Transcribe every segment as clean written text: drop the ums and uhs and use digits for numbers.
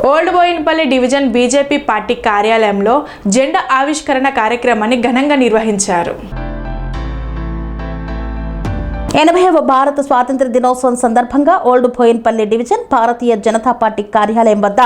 Old Bowenpally division BJP party కార్యాలయంలో జెండా ఆవిష్కరణ కార్యక్రమాన్ని ఘనంగా నిర్వహించారు. 80వ భారత స్వాతంత్ర దినోత్సవం సందర్భంగా old Bowenpally division Bharatiya Janata party కార్యాలయం వద్ద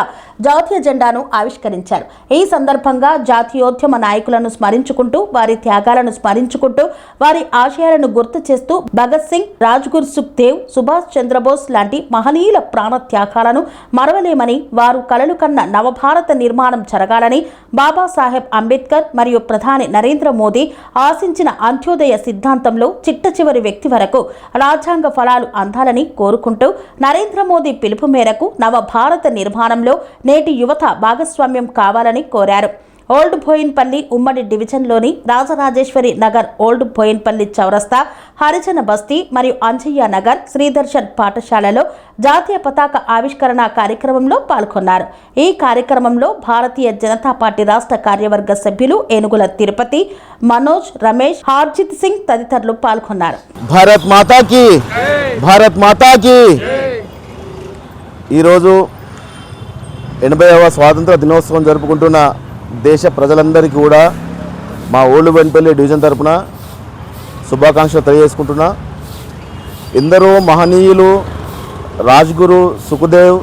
జాతీయ జెండాను ఆవిష్కరించారు. ఈ సందర్భంగా జాతీయోద్యమ నాయకులను స్మరించుకుంటూ, వారి త్యాగాలను స్మరించుకుంటూ, వారి ఆశయాలను గుర్తు చేస్తూ భగత్ సింగ్, రాజ్గురు సుఖ్దేవ్, సుభాష్ చంద్రబోస్ లాంటి మహనీయుల ప్రాణ త్యాగాలను మరవలేమని, వారు కలలు కన్న నవభారత నిర్మాణం జరగాలని, బాబాసాహెబ్ అంబేద్కర్ మరియు ప్రధాని నరేంద్ర మోదీ ఆశించిన అంత్యోదయ సిద్ధాంతంలో చిట్ట చివరి వ్యక్తి వరకు రాజ్యాంగ ఫలాలు అందాలని కోరుకుంటూ నరేంద్ర మోదీ పిలుపు మేరకు నవభారత నిర్మాణంలో నేటి యువత భాగస్వామ్యం కావాలని కోరారు. ఓల్డ్ బోయిన్పల్లి ఉమ్మడి డివిజన్లోని రాజరాజేశ్వరి నగర్, ఓల్డ్ బోయిన్పల్లి చౌరస్తా, హరిజన బస్తీ మరియు అంజయ్య నగర్ శ్రీదర్శన్ పాఠశాలలో జాతీయ పతాక ఆవిష్కరణ కార్యక్రమంలో పాల్గొన్నారు. ఈ కార్యక్రమంలో భారతీయ జనతా పార్టీ రాష్ట్ర కార్యవర్గ సభ్యులు ఏనుగుల తిరుపతి, మనోజ్, రమేష్, హార్జిత్ సింగ్ తదితరులు పాల్గొన్నారు. భారత్ మాతాకి ఈరోజు 80వ స్వాతంత్ర దినోత్సవం జరుపుకుంటున్న దేశ ప్రజలందరికీ కూడా మా ఓల్డ్ బోయిన్పల్లి డివిజన్ తరపున శుభాకాంక్షలు తెలియజేసుకుంటున్నా. ఎందరో మహనీయులు రాజ్గురు, సుఖదేవ్,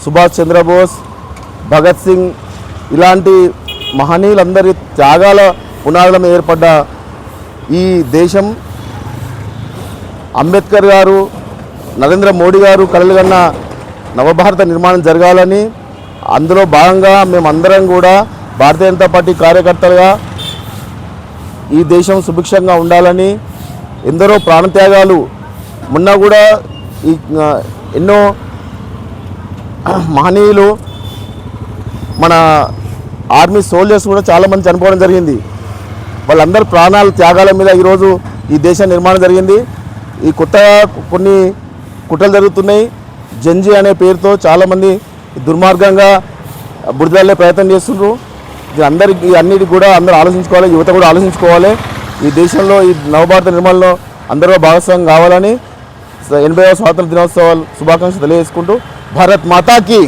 సుభాష్ చంద్రబోస్, భగత్ సింగ్ ఇలాంటి మహనీయులందరి త్యాగాల పునాదుల మీద ఏర్పడ్డ ఈ దేశం అంబేద్కర్ గారు, నరేంద్ర మోడీ గారు కలలుగన్న నవభారత నిర్మాణం జరగాలని, అందులో భాగంగా మేమందరం కూడా భారతీయ జనతా పార్టీ కార్యకర్తలుగా ఈ దేశం సుభిక్షంగా ఉండాలని ఎందరో ప్రాణత్యాగాలు మొన్న కూడా ఈ ఎన్నో మహనీయులు మన ఆర్మీ సోల్జర్స్ కూడా చాలామంది చనిపోవడం జరిగింది. వాళ్ళందరూ ప్రాణాల త్యాగాల మీద ఈరోజు ఈ దేశ నిర్మాణం జరిగింది. ఈ కొత్తగా కొన్ని కుట్రలు జరుగుతున్నాయి. జంజీ అనే పేరుతో చాలామంది దుర్మార్గంగా బురదల్లే ప్రయత్నం చేస్తున్నారు. అందరికీ అన్నిటి కూడా అందరూ ఆలోచించుకోవాలి, యువత కూడా ఆలోచించుకోవాలి. ఈ దేశంలో ఈ నవభారత నిర్మాణంలో అందరూ భాగస్వామ్యం కావాలని 80వ స్వాతంత్ర దినోత్సవాలు శుభాకాంక్షలు తెలియజేసుకుంటూ భారత్ మాతాకి